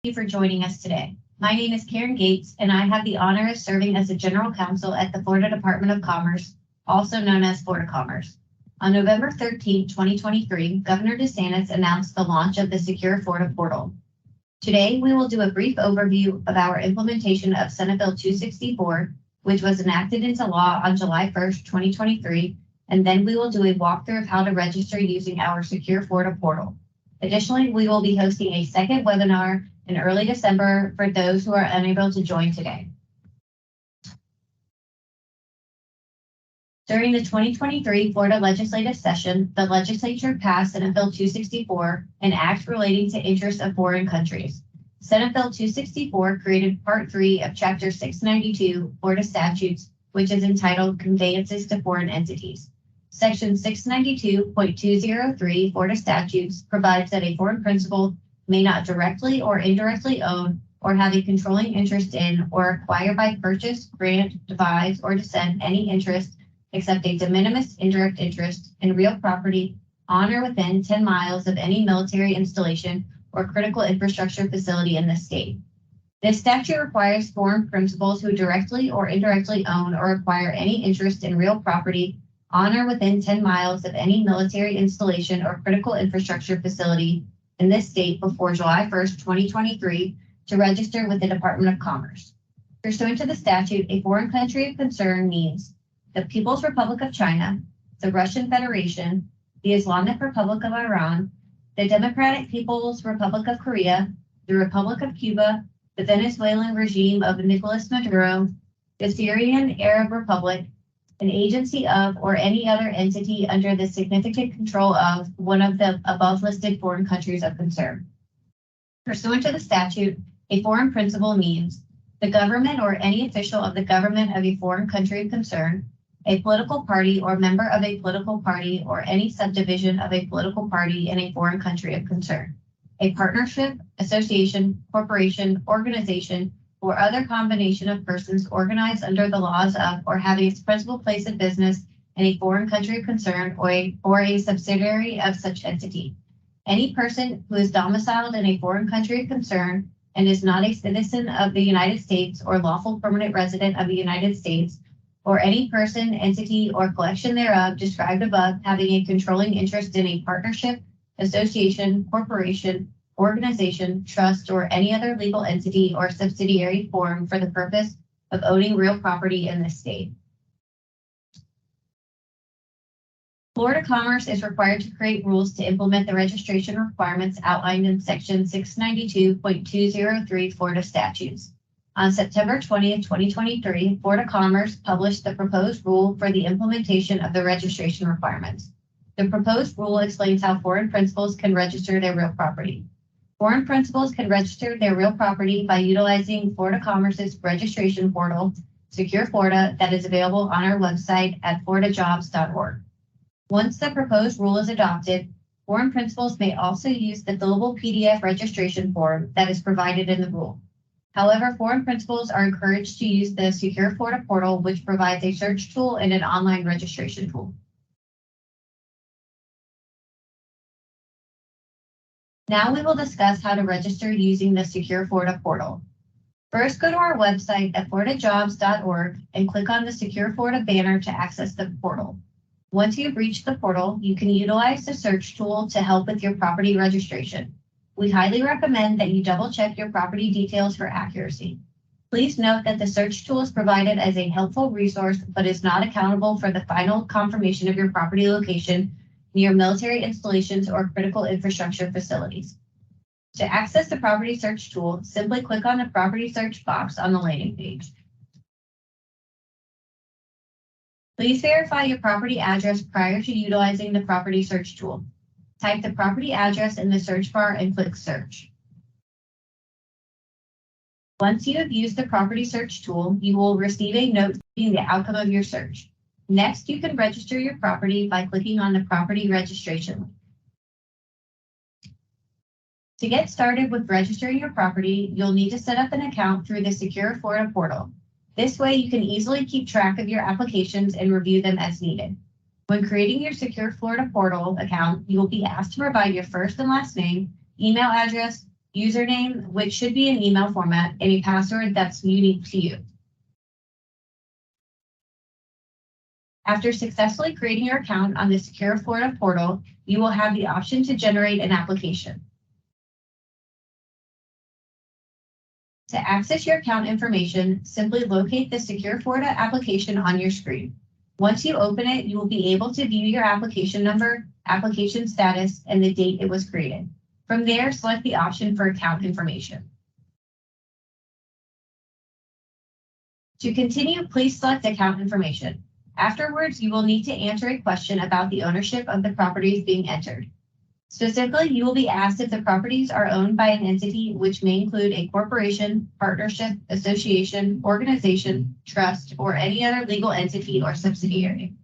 Thank you for joining us today. My name is Karen Gates, and I have the honor of serving as the General Counsel at the Florida Department of Commerce, also known as Florida Commerce. On November 13, 2023, Governor DeSantis announced the launch of the Secure Florida portal. Today, we will do a brief overview of our implementation of Senate Bill 264, which was enacted into law on July 1st, 2023, and then we will do a walkthrough of how to register using our Secure Florida portal. Additionally, we will be hosting a second webinar in early December for those who are unable to join today. During the 2023 Florida legislative session, the legislature passed Senate Bill 264, an act relating to interests of foreign countries. Senate Bill 264 created Part 3 of Chapter 692 Florida Statutes, which is entitled Conveyances to Foreign Entities. Section 692.203 Florida Statutes provides that a foreign principal may not directly or indirectly own or have a controlling interest in or acquire by purchase, grant, devise, or descent any interest except a de minimis indirect interest in real property on or within 10 miles of any military installation or critical infrastructure facility in the state. This statute requires foreign principals who directly or indirectly own or acquire any interest in real property on or within 10 miles of any military installation or critical infrastructure facility in this state before July 1st, 2023, to register with the Department of Commerce. Pursuant to the statute, a foreign country of concern means the People's Republic of China, the Russian Federation, the Islamic Republic of Iran, the Democratic People's Republic of Korea, the Republic of Cuba, the Venezuelan regime of Nicolas Maduro, the Syrian Arab Republic, an agency of or any other entity under the significant control of one of the above listed foreign countries of concern. Pursuant to the statute, a foreign principal means the government or any official of the government of a foreign country of concern, a political party or member of a political party or any subdivision of a political party in a foreign country of concern, a partnership, association, corporation, organization, or other combination of persons organized under the laws of or having its principal place of business in a foreign country of concern or a subsidiary of such entity. Any person who is domiciled in a foreign country of concern and is not a citizen of the United States or lawful permanent resident of the United States, or any person, entity, or collection thereof described above having a controlling interest in a partnership, association, corporation, organization, trust, or any other legal entity or subsidiary form for the purpose of owning real property in this state. Florida Commerce is required to create rules to implement the registration requirements outlined in Section 692.203 Florida Statutes. On September 20th, 2023, Florida Commerce published the proposed rule for the implementation of the registration requirements. The proposed rule explains how foreign principals can register their real property. Foreign principals can register their real property by utilizing Florida Commerce's registration portal, Secure Florida, that is available on our website at floridajobs.org. Once the proposed rule is adopted, foreign principals may also use the fillable PDF registration form that is provided in the rule. However, foreign principals are encouraged to use the Secure Florida portal, which provides a search tool and an online registration tool. Now we will discuss how to register using the Secure Florida portal. First, go to our website at floridajobs.org and click on the Secure Florida banner to access the portal. Once you've reached the portal, you can utilize the search tool to help with your property registration. We highly recommend that you double-check your property details for accuracy. Please note that the search tool is provided as a helpful resource, but is not accountable for the final confirmation of your property location near military installations or critical infrastructure facilities. To access the property search tool, simply click on the property search box on the landing page. Please verify your property address prior to utilizing the property search tool. Type the property address in the search bar and click search. Once you have used the property search tool, you will receive a note stating the outcome of your search. Next, you can register your property by clicking on the property registration link. To get started with registering your property, you'll need to set up an account through the Secure Florida portal. This way, you can easily keep track of your applications and review them as needed. When creating your Secure Florida portal account, you will be asked to provide your first and last name, email address, username, which should be in email format, and a password that's unique to you. After successfully creating your account on the Secure Florida portal, you will have the option to generate an application. To access your account information, simply locate the Secure Florida application on your screen. Once you open it, you will be able to view your application number, application status, and the date it was created. From there, select the option for account information. To continue, please select account information. Afterwards, you will need to answer a question about the ownership of the properties being entered. Specifically, you will be asked if the properties are owned by an entity, which may include a corporation, partnership, association, organization, trust, or any other legal entity or subsidiary.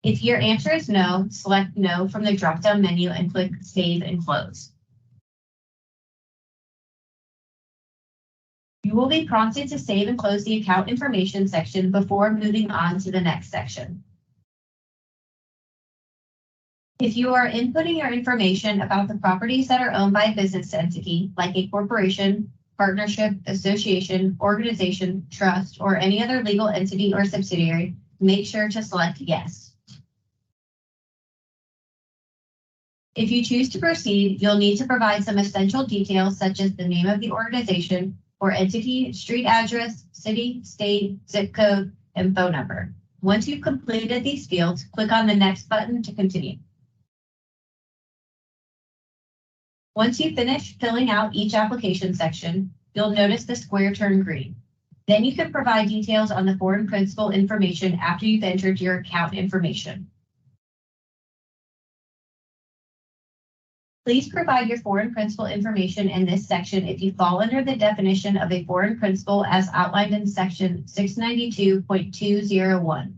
If your answer is no, select no from the drop-down menu and click Save and Close. You will be prompted to save and close the account information section before moving on to the next section. If you are inputting your information about the properties that are owned by a business entity, like a corporation, partnership, association, organization, trust, or any other legal entity or subsidiary, make sure to select yes. If you choose to proceed, you'll need to provide some essential details such as the name of the organization or entity, street address, city, state, zip code, and phone number. Once you've completed these fields, click on the next button to continue. Once you finish filling out each application section, you'll notice the square turn green. Then you can provide details on the foreign principal information after you've entered your account information. Please provide your foreign principal information in this section if you fall under the definition of a foreign principal as outlined in section 692.201,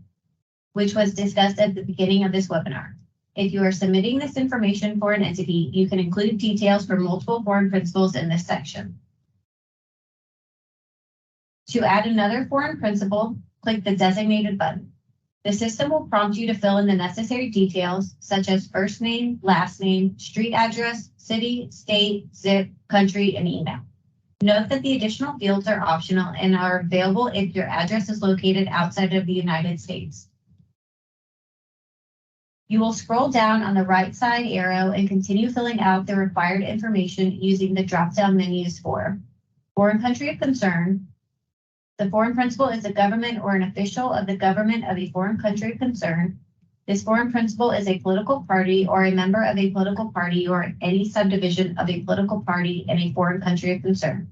which was discussed at the beginning of this webinar. If you are submitting this information for an entity, you can include details for multiple foreign principals in this section. To add another foreign principal, click the designated button. The system will prompt you to fill in the necessary details, such as first name, last name, street address, city, state, zip, country, and email. Note that the additional fields are optional and are available if your address is located outside of the United States. You will scroll down on the right side arrow and continue filling out the required information using the drop-down menus for foreign country of concern. The foreign principal is a government or an official of the government of a foreign country of concern. This foreign principal is a political party or a member of a political party or any subdivision of a political party in a foreign country of concern.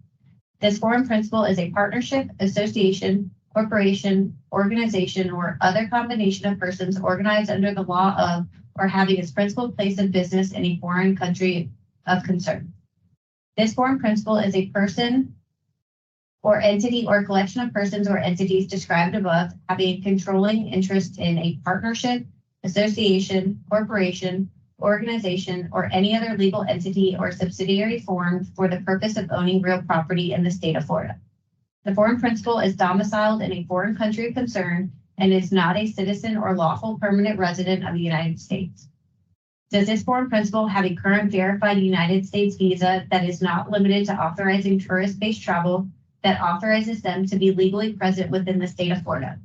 This foreign principal is a partnership, association, corporation, organization, or other combination of persons organized under the law of or having its principal place of business in a foreign country of concern. This foreign principal is a person or entity or collection of persons or entities described above having a controlling interest in a partnership, association, corporation, organization, or any other legal entity or subsidiary formed for the purpose of owning real property in the state of Florida. The foreign principal is domiciled in a foreign country of concern and is not a citizen or lawful permanent resident of the United States. Does this foreign principal have a current verified United States visa that is not limited to authorizing tourist-based travel that authorizes them to be legally present within the state of Florida?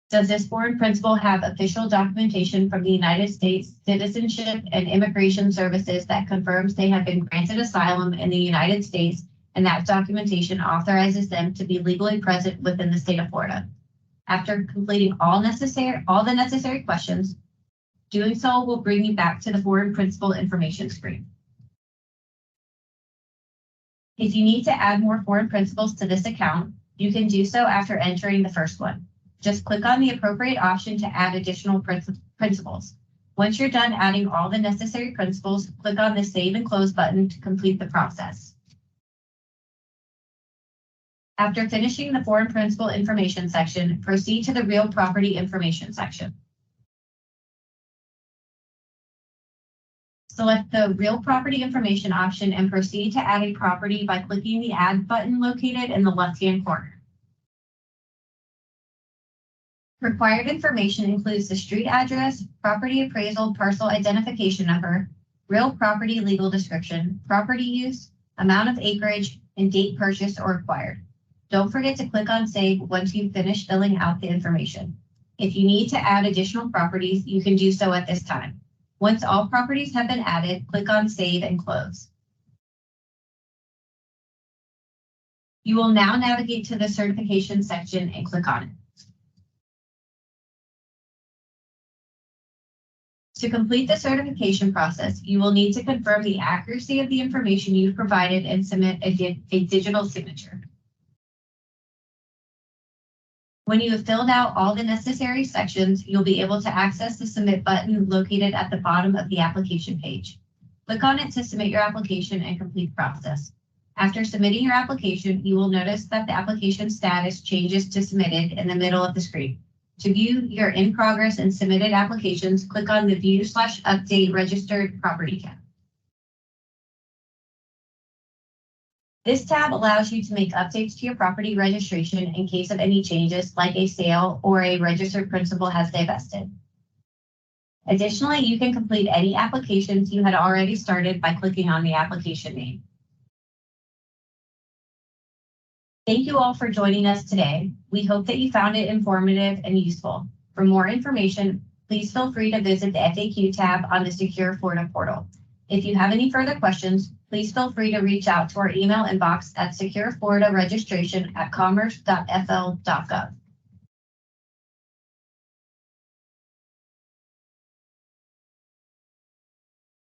Does this foreign principal have official documentation from the United States Citizenship and Immigration Services that confirms they have been granted asylum in the United States and that documentation authorizes them to be legally present within the state of Florida? After completing all the necessary questions, doing so will bring you back to the foreign principal information screen. If you need to add more foreign principals to this account, you can do so after entering the first one. Just click on the appropriate option to add additional principals. Once you're done adding all the necessary principals, click on the Save and Close button to complete the process. After finishing the foreign principal information section, proceed to the real property information section. Select the Real Property Information option and proceed to add a property by clicking the Add button located in the left-hand corner. Required information includes the street address, property appraisal parcel identification number, real property legal description, property use, amount of acreage, and date purchased or acquired. Don't forget to click on Save once you've finished filling out the information. If you need to add additional properties, you can do so at this time. Once all properties have been added, click on Save and Close. You will now navigate to the certification section and click on it. To complete the certification process, you will need to confirm the accuracy of the information you've provided and submit a digital signature. When you have filled out all the necessary sections, you'll be able to access the Submit button located at the bottom of the application page. Click on it to submit your application and complete the process. After submitting your application, you will notice that the application status changes to Submitted in the middle of the screen. To view your in-progress and submitted applications, click on the View/Update Registered Property tab. This tab allows you to make updates to your property registration in case of any changes, like a sale or a registered principal has divested. Additionally, you can complete any applications you had already started by clicking on the application name. Thank you all for joining us today. We hope that you found it informative and useful. For more information, please feel free to visit the FAQ tab on the Secure Florida portal. If you have any further questions, please feel free to reach out to our email inbox at securefloridaregistration@commerce.fl.gov.